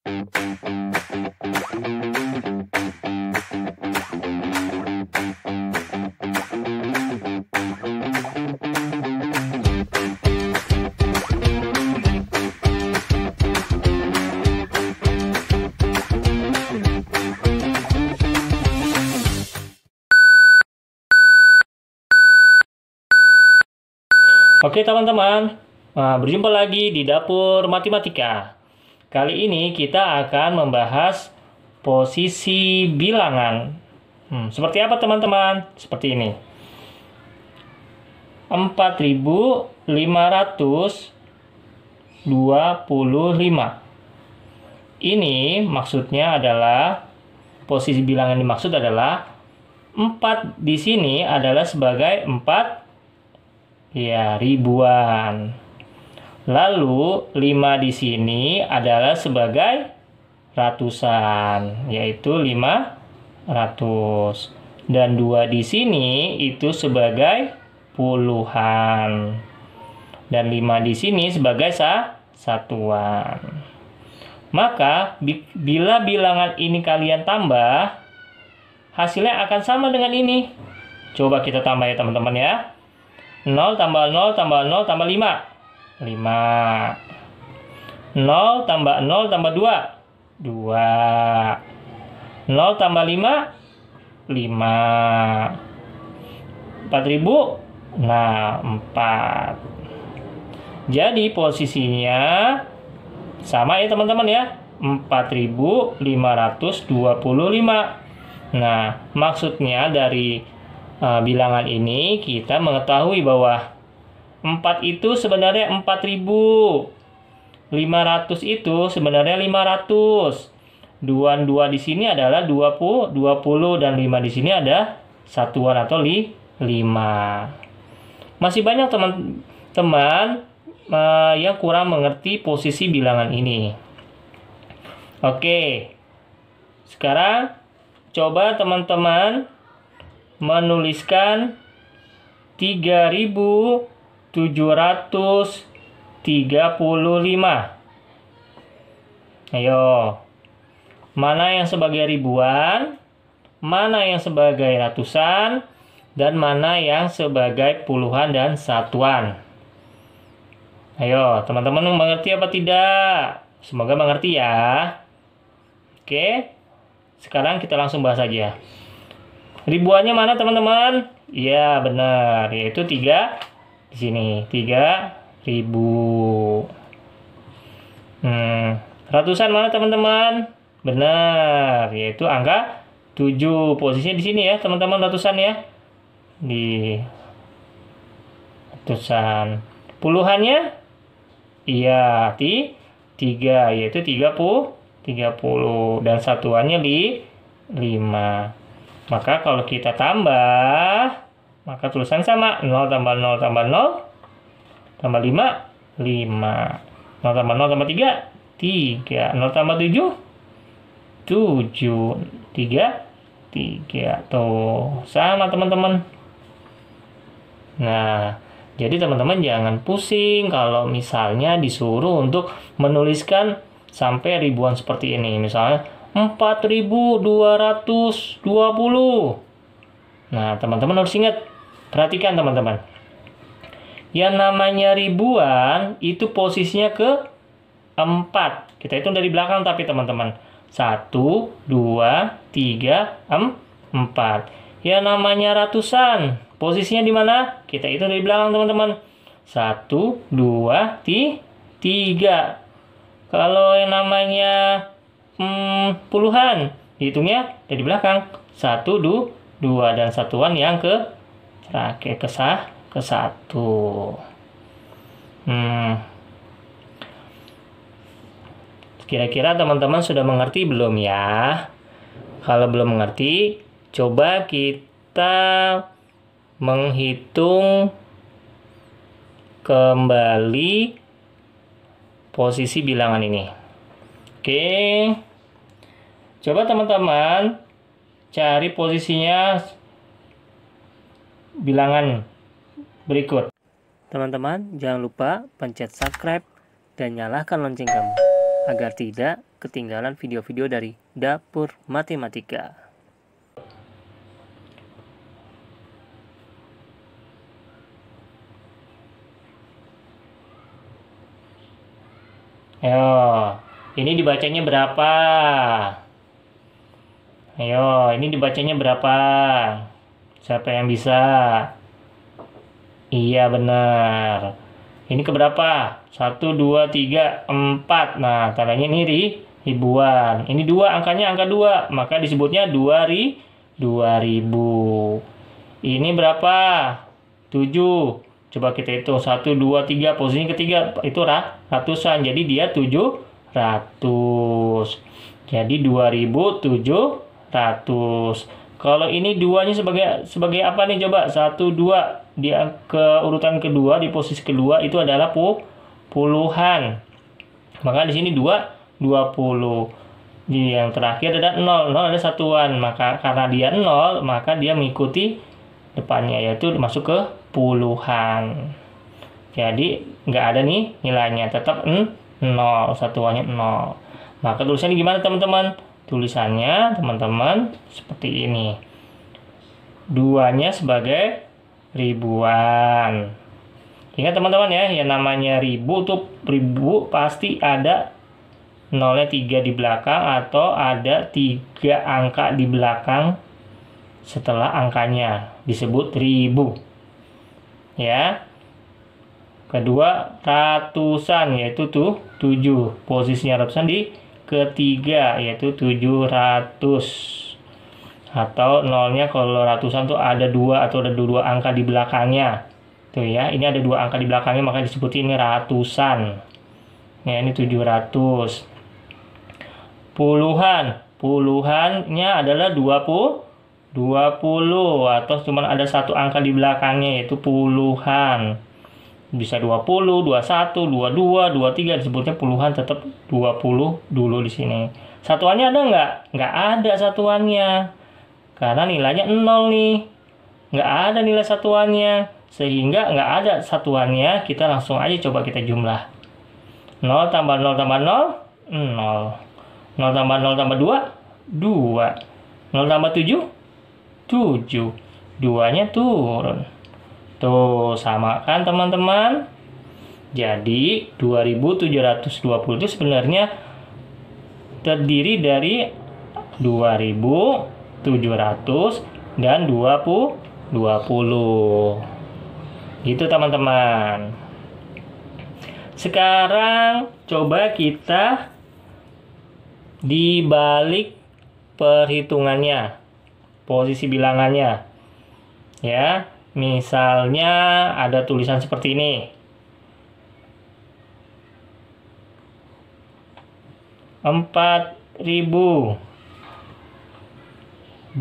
Oke teman-teman, berjumpa lagi di Dapur Matematika. Kali ini kita akan membahas posisi bilangan. Seperti apa teman-teman? Seperti ini. 4525. Ini maksudnya adalah, posisi bilangan dimaksud adalah 4 di sini adalah sebagai 4 ribuan. Lalu 5 di sini adalah sebagai ratusan, yaitu 500. Dan 2 di sini itu sebagai puluhan. Dan 5 di sini sebagai satuan. Maka bila bilangan ini kalian tambah, hasilnya akan sama dengan ini. Coba kita tambah ya teman-teman ya. 0 tambah 0 tambah 0 tambah 5. 5. 0 tambah 0 tambah 2. 2. 0 tambah 5. 5. 4.000. Nah, 4. Jadi posisinya sama ya teman-teman ya. 4.525. Nah, maksudnya dari bilangan ini kita mengetahui bahwa 4 itu sebenarnya 4.000. 500 itu sebenarnya 500. 2 di sini adalah 20 dan 5 di sini ada satuan atau 5. Masih banyak teman-teman yang kurang mengerti posisi bilangan ini. Oke. Sekarang coba teman-teman menuliskan 3.735. Ayo, mana yang sebagai ribuan, mana yang sebagai ratusan, dan mana yang sebagai puluhan dan satuan. Ayo, teman-teman mengerti apa tidak? Semoga mengerti ya. Oke, sekarang kita langsung bahas aja. Ribuannya mana teman-teman? Iya benar, yaitu 3 di sini. 3.000. Ratusan mana teman-teman? Benar, yaitu angka 7. Posisinya di sini ya teman-teman, ratusan ya. Di ratusan. Puluhannya? Iya, 3, yaitu 30. Dan satuannya di 5. Maka kalau kita tambah, maka tulisan sama. 0 tambah 0 tambah 0 tambah 5, 5. 0 tambah 0 tambah 3, 3. 0 tambah 7, 7. 3. Tuh, sama teman-teman. Nah, jadi teman-teman jangan pusing kalau misalnya disuruh untuk menuliskan sampai ribuan seperti ini. Misalnya 4.220. Nah, teman-teman harus ingat. Perhatikan teman-teman. Yang namanya ribuan itu posisinya ke 4. Kita hitung dari belakang tapi teman-teman. 1, 2, 3, 4. Yang namanya ratusan, posisinya di mana? Kita hitung dari belakang teman-teman. 1, 2, 3. Kalau yang namanya puluhan, hitungnya dari belakang. 1, 2, dan satuan yang terakhir ke 1. Kira-kira teman-teman sudah mengerti belum ya? Kalau belum mengerti, coba kita menghitung kembali posisi bilangan ini. Oke. Coba teman-teman cari posisinya bilangan berikut. Teman-teman jangan lupa pencet subscribe dan nyalakan lonceng kamu agar tidak ketinggalan video-video dari Dapur Matematika. Ayo, ini dibacanya berapa? Ayo, ini dibacanya berapa? Siapa yang bisa? Iya, benar. Ini keberapa? 1, 2, 3, 4. Nah, tandanya ini ribuan. Ini 2, angkanya angka 2. Maka disebutnya 2000. Ini berapa? 7. Coba kita hitung. 1, 2, 3. Posisi ketiga itu ratusan. Jadi dia 700. Jadi 2700. Kalau ini duanya sebagai apa nih? Coba 1, 2 di ke urutan kedua, di posisi kedua itu adalah puluhan. Maka di sini 20. Di yang terakhir ada 0 ada satuan. Maka karena dia 0, maka dia mengikuti depannya, yaitu masuk ke puluhan. Jadi nggak ada nih nilainya, tetap 0, satuannya 0. Maka tulisannya gimana teman-teman? Tulisannya teman-teman seperti ini. Duanya sebagai ribuan. Ingat teman-teman ya, yang namanya ribu pasti ada nolnya 3 di belakang atau ada 3 angka di belakang setelah angkanya, disebut ribu. Ya. Kedua, ratusan, yaitu 7. Posisinya ratusan di ketiga, yaitu 700. Atau nolnya kalau ratusan tuh ada 2 atau ada 2 angka di belakangnya. Tuh ya, ini ada 2 angka di belakangnya, maka disebut ini ratusan. Ya, ini 700. Puluhannya adalah 20 atau cuma ada 1 angka di belakangnya, yaitu puluhan. Bisa 20, 21, 22, 23, disebutnya puluhan, tetap 20 dulu di sini. Satuannya ada nggak? Nggak ada satuannya. Karena nilainya 0 nih. Nggak ada nilai satuannya. Sehingga nggak ada satuannya, kita langsung aja coba kita jumlah. 0 tambah 0 tambah 0, 0. 0 tambah 0 tambah 2, 2. 0 tambah 7, 7. 2-nya turun. Tuh, sama kan teman-teman? Jadi 2720 itu sebenarnya terdiri dari 2700 dan 20. Gitu teman-teman. Sekarang coba kita dibalik perhitungannya, posisi bilangannya. Ya. Misalnya ada tulisan seperti ini. 4.231.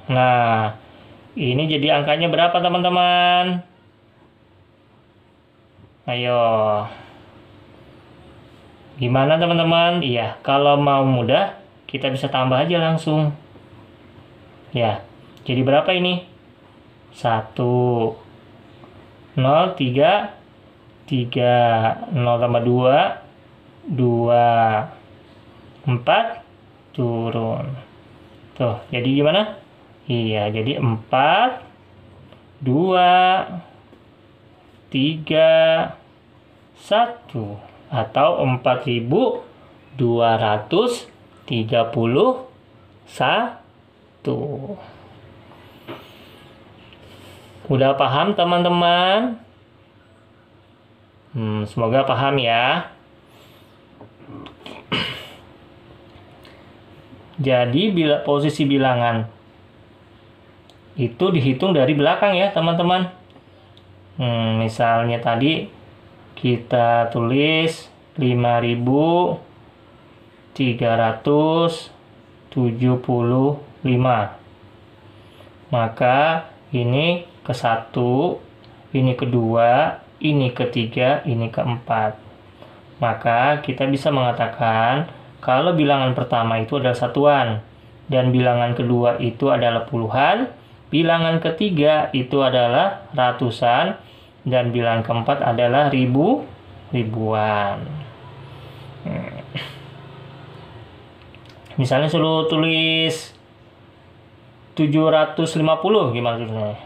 Nah, ini jadi angkanya berapa teman-teman? Ayo. Gimana teman-teman? Iya, kalau mau mudah, kita bisa tambah aja langsung. Ya, jadi berapa ini? 1, 0, 3, 0 tambah 2, 2, 4, turun. Tuh, jadi gimana? Iya, jadi 4, 2, 3, 1. Atau 4231. Udah paham teman-teman? Semoga paham ya. Jadi bila posisi bilangan itu dihitung dari belakang ya teman-teman. Misalnya tadi kita tulis 5.375. Maka ini ke 1, ini kedua, ini ketiga, ini keempat. Maka kita bisa mengatakan kalau bilangan pertama itu adalah satuan dan bilangan kedua itu adalah puluhan, bilangan ketiga itu adalah ratusan, dan bilangan keempat adalah ribuan. Misalnya suruh tulis 750, gimana tulisnya?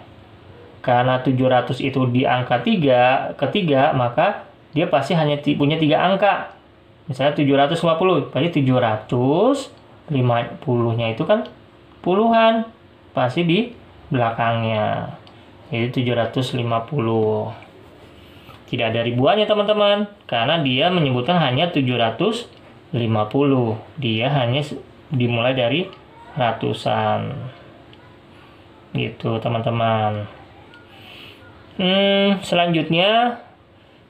Karena 700 itu di angka ketiga, maka dia pasti hanya punya 3 angka. Misalnya 750, berarti 750-nya itu kan puluhan, pasti di belakangnya. Jadi 750. Tidak ada ribuannya teman-teman, karena dia menyebutkan hanya 750. Dia hanya dimulai dari ratusan. Gitu teman-teman. Selanjutnya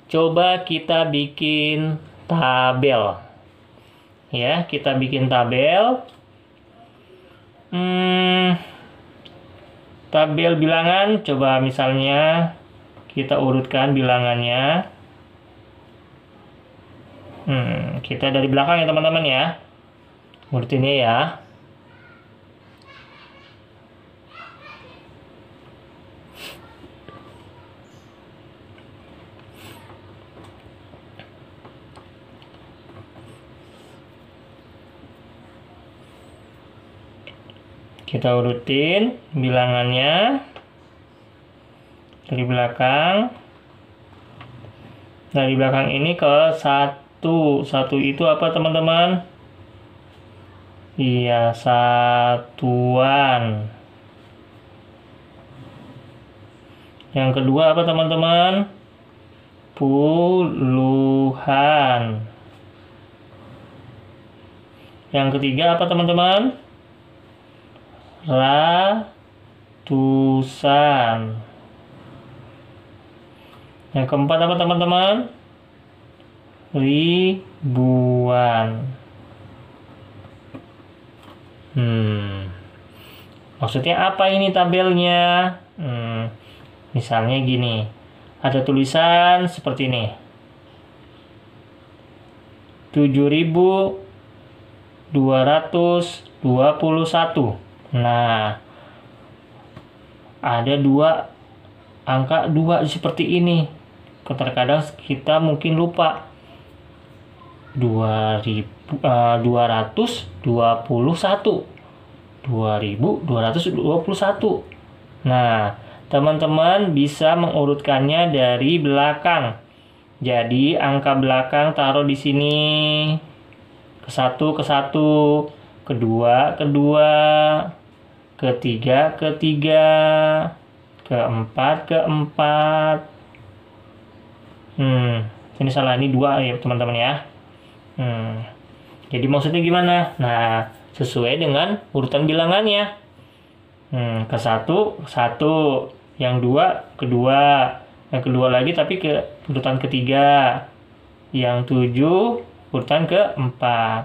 coba kita bikin tabel. Ya, kita bikin tabel. Tabel bilangan, coba misalnya kita urutkan bilangannya. Kita dari belakang ya teman-teman ya. Urutinnya ya. Kita urutin bilangannya dari belakang. Dari belakang ini ke 1. 1 itu apa teman-teman? Iya, satuan. Yang kedua apa teman-teman? Puluhan. Yang ketiga apa teman-teman? Ratusan. Yang keempat apa teman-teman? Ribuan. Maksudnya apa ini tabelnya? Misalnya gini, ada tulisan seperti ini, 7.221. Nah, ada angka 2 seperti ini. Terkadang kita mungkin lupa. 221. Nah, teman-teman bisa mengurutkannya dari belakang. Jadi angka belakang taruh di sini. Ke 1, kedua, ketiga, keempat. Ini salah, ini 2 ya teman-teman ya. Jadi maksudnya gimana? Nah, sesuai dengan urutan bilangannya. Ke 1, yang 2, kedua, yang kedua lagi tapi ke urutan ketiga, yang 7 urutan keempat.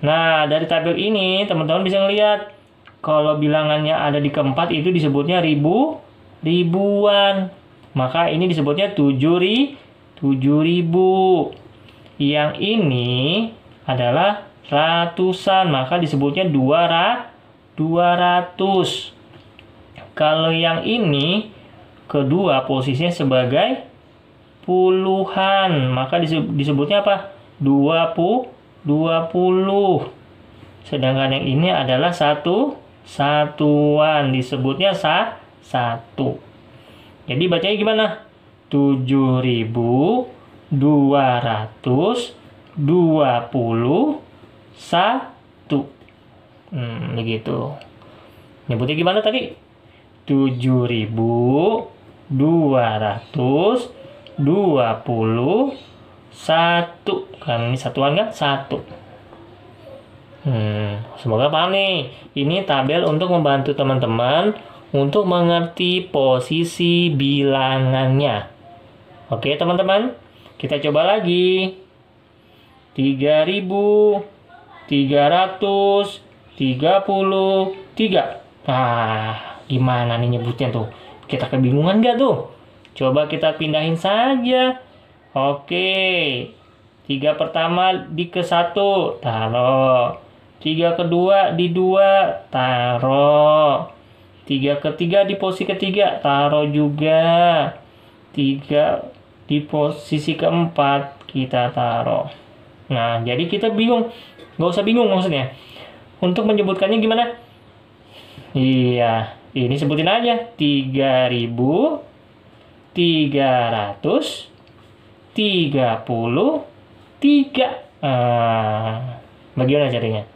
Nah, dari tabel ini teman-teman bisa melihat kalau bilangannya ada di keempat itu disebutnya ribuan. Maka ini disebutnya 7.000. Yang ini adalah ratusan, maka disebutnya 200. Kalau yang ini kedua posisinya sebagai puluhan, maka disebutnya apa? 20. Sedangkan yang ini adalah satuan, disebutnya 1. Jadi bacanya gimana? 7.221. Begitu. Nyebutnya gimana tadi? 7.221. Kan ini satuan kan? 1. Semoga paham nih. Ini tabel untuk membantu teman-teman untuk mengerti posisi bilangannya. Oke teman-teman, kita coba lagi. 3.333. Gimana nih nyebutnya tuh? Kita kebingungan gak tuh? Coba kita pindahin saja. Oke. 3 pertama di ke 1, taruh. 3 kedua di 2, taruh. 3 ketiga di posisi ketiga, taruh juga. 3 di posisi keempat, kita taruh. Nah, jadi kita bingung. Nggak usah bingung maksudnya. Untuk menyebutkannya gimana? Iya, ini sebutin aja. 3.333. Bagaimana caranya?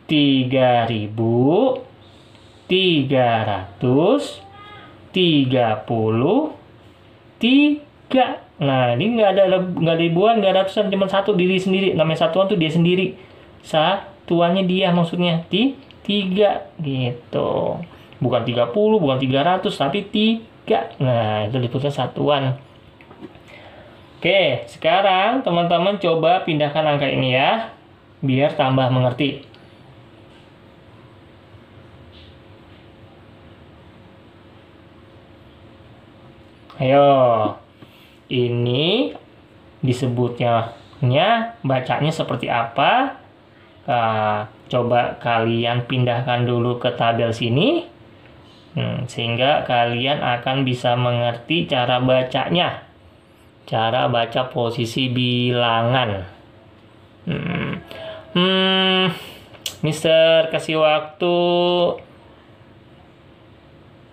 3.333. Nah, ini nggak ada ribuan, nggak ada ratusan, cuma satu, diri sendiri. Namanya satuan tuh dia sendiri. Satuannya dia maksudnya 3 gitu. Bukan 30, bukan 300, tapi 3. Nah, itu disebutnya satuan. Oke, sekarang teman-teman coba pindahkan angka ini ya, biar tambah mengerti. Ayo, ini disebutnya bacanya seperti apa? Coba kalian pindahkan dulu ke tabel sini, sehingga kalian akan bisa mengerti cara bacanya, cara baca posisi bilangan. Mister kasih waktu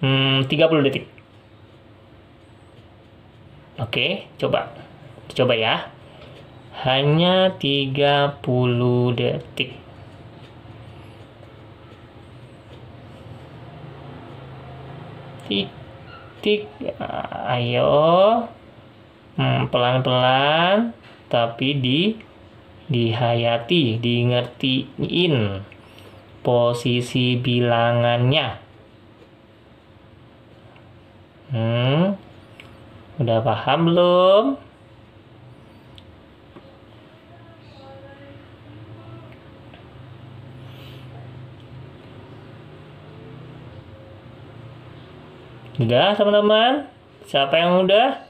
30 detik. Oke, coba ya. Hanya 30 detik. Tik. Ayo. Pelan-pelan, tapi dihayati, ngertiin posisi bilangannya. Udah paham belum? Udah, teman-teman? Siapa yang udah?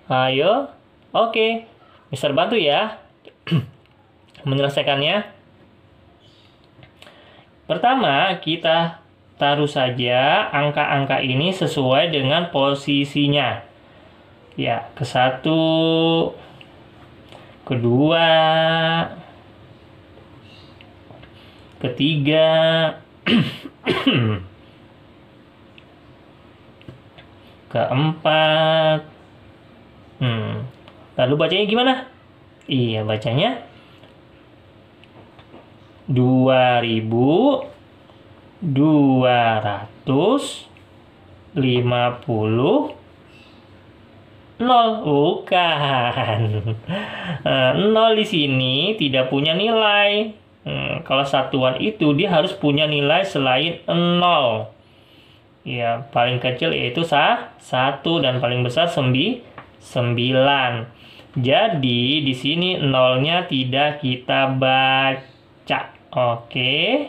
Ayo. Oke. Mister bantu ya menyelesaikannya. Pertama, kita taruh saja angka-angka ini sesuai dengan posisinya. Ya, ke 1, kedua, ketiga, keempat. Lalu bacanya gimana? Iya, bacanya 2.250 0. Bukan. 0 di sini tidak punya nilai. Kalau satuan itu dia harus punya nilai selain 0. Ya, paling kecil yaitu 1 dan paling besar 9. Jadi di sini 0-nya tidak kita baca. Oke.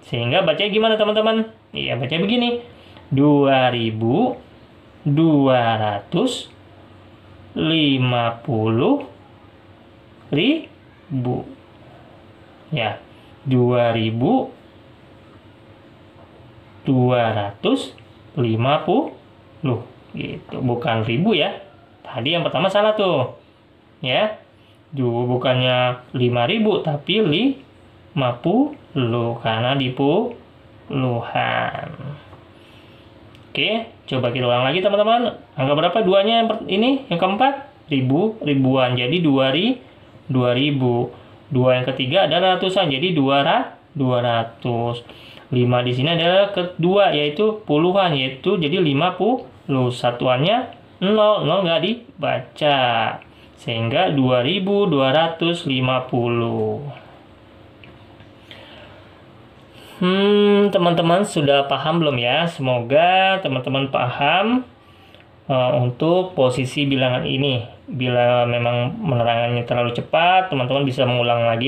Sehingga bacanya gimana, teman-teman? Iya, bacanya begini. 2.250.000. Ya, 2.250 gitu, bukan ribu ya. Tadi yang pertama salah tuh. Ya. Bukannya 5.000 tapi 50 karena di puluhan. Oke, coba kita ulang lagi, teman-teman. Angka berapa duanya ini? Yang keempat, ribuan. Jadi 2.000. 2 yang ketiga adalah ratusan, jadi 200. 5 di sini adalah kedua, yaitu puluhan, yaitu jadi 50. Satuannya 0 nggak dibaca, sehingga 2.250. Teman-teman sudah paham belum ya? Semoga teman-teman paham untuk posisi bilangan ini. Bila memang menerangannya terlalu cepat, teman-teman bisa mengulang lagi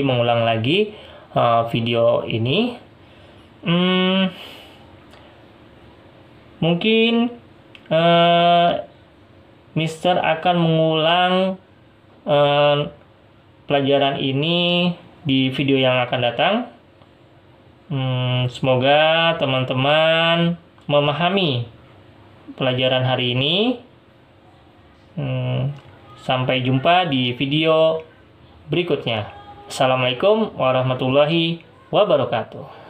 video ini. Mungkin Mister akan mengulang pelajaran ini di video yang akan datang. Semoga teman-teman memahami pelajaran hari ini. Sampai jumpa di video berikutnya. Assalamualaikum warahmatullahi wabarakatuh.